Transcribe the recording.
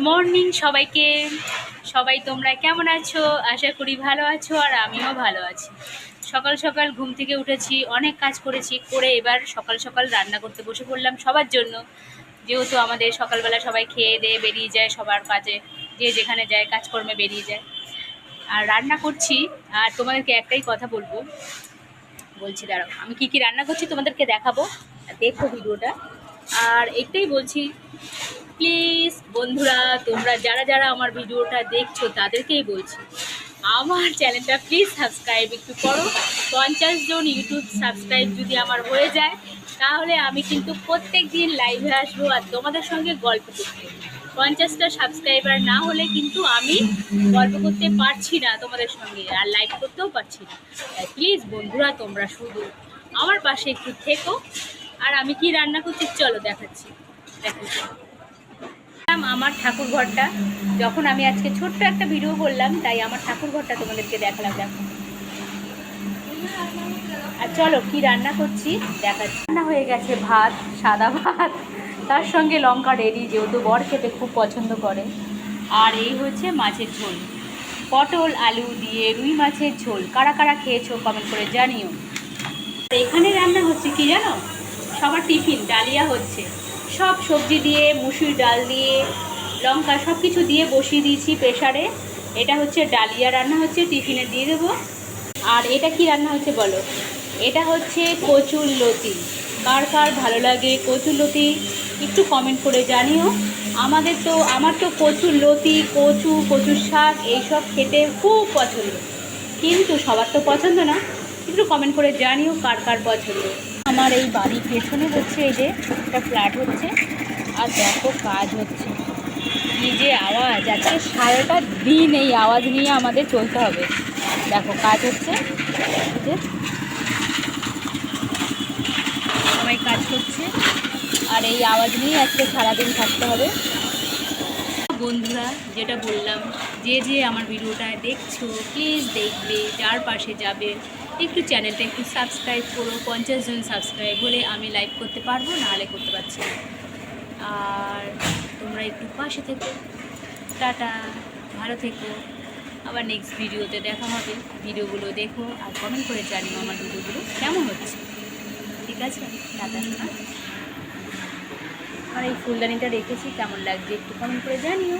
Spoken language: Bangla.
মর্নিং সবাইকে। সবাই তোমরা কেমন আছো? আশা করি ভালো আছো, আর আমিও ভালো আছি। সকাল সকাল ঘুম থেকে উঠেছি, অনেক কাজ করেছি, করে এবার সকাল সকাল রান্না করতে বসে পড়লাম সবার জন্য। যেহেতু আমাদের সকালবেলা সবাই খেয়ে দিয়ে বেরিয়ে যায় সবার কাজে, যে যেখানে যায় কাজকর্মে বেরিয়ে যায়, আর রান্না করছি। আর তোমাদেরকে একটাই কথা বলছি, দাঁড়াও, আমি কি কি রান্না করছি তোমাদেরকে দেখাবো, দেখো ভিডিওটা। আর একটাই বলছি, প্লিজ বন্ধুরা, তোমরা যারা যারা আমার ভিডিওটা দেখছো তাদেরকেই বলছি, আমার চ্যানেলটা প্লিজ সাবস্ক্রাইব একটু করো। 50 জন ইউটিউব সাবস্ক্রাইব যদি আমার হয়ে যায়, তাহলে আমি কিন্তু প্রত্যেক দিন লাইভে আসবো আর তোমাদের সঙ্গে গল্প করতে। 50টা সাবস্ক্রাইবার না হলে কিন্তু আমি গল্প করতে পারছি না তোমাদের সঙ্গে, আর লাইভ করতেও পারছি না। প্লিজ বন্ধুরা, তোমরা শুধু আমার পাশে একটু থেকো। আর আমি কি রান্না করছি চলো দেখাচ্ছি, দেখো। আমার ঠাকুর ঘরটা, যখন আমি আজকে ছোট্ট একটা ভিডিও করলাম, তাই আমার ঠাকুর ঘরটা তোমাদেরকে দেখালাম, দেখো। আর চলো কি রান্না করছি দেখাচ্ছি। রান্না হয়ে গেছে ভাত, সাদা ভাত, তার সঙ্গে লঙ্কা রেডি, যেহেতু বর খেতে খুব পছন্দ করে। আর এই হচ্ছে মাছের ঝোল, পটল আলু দিয়ে রুই মাছের ঝোল। কারা কারা খেয়েছো কমেন্ট করে জানিও। এখানে রান্না হচ্ছে কি জানো, সবার টিফিন ডালিয়া হচ্ছে। সব সবজি দিয়ে, মুসুর ডাল দিয়ে, লঙ্কা সব কিছু দিয়ে বসিয়ে দিয়েছি প্রেসারে। এটা হচ্ছে ডালিয়া রান্না হচ্ছে, টিফিনে দিয়ে দেবো। আর এটা কি রান্না হচ্ছে বলো, এটা হচ্ছে কচুর লতি। কার কার ভালো লাগে কচুর লতি একটু কমেন্ট করে জানিও। আমার তো কচুর লতি, কচুর শাক এইসব খেতে খুব পছন্দ, কিন্তু সবার তো পছন্দ না। একটু কমেন্ট করে জানিও কার কার পছন্দ। আমার এই বাড়ির পেছনে হচ্ছে, এই যে একটা ফ্ল্যাট হচ্ছে, আর দেখো কাজ হচ্ছে। কি যে আওয়াজ, আজকে সারাটা দিন এই আওয়াজ নিয়ে আমাদের চলতে হবে। দেখো কাজ হচ্ছে, যে সবাই কাজ করছে, আর এই আওয়াজ নিয়ে আজকে সারাদিন থাকতে হবে। বন্ধুরা, যেটা বললাম, যে যে আমার ভিডিওটা দেখছো প্লিজ দেখবে, যার পাশে যাবে একটু চ্যানেলটা একটু সাবস্ক্রাইব করো। 50 জন সাবস্ক্রাইব হলে আমি লাইভ করতে পারবো, নাহলে করতে পারছি না। আর তোমরা একটু পাশে থেকো। টাটা, ভালো থেকো। আবার নেক্সট ভিডিওতে দেখা হবে। ভিডিওগুলো দেখো আর কমেন্ট করে জানিও আমার ভিডিওগুলো কেমন হচ্ছে। ঠিক আছে, টাটা। আর এই ফুলদানিটা রেখেছি, কেমন লাগছে একটু কমেন্ট করে জানিও।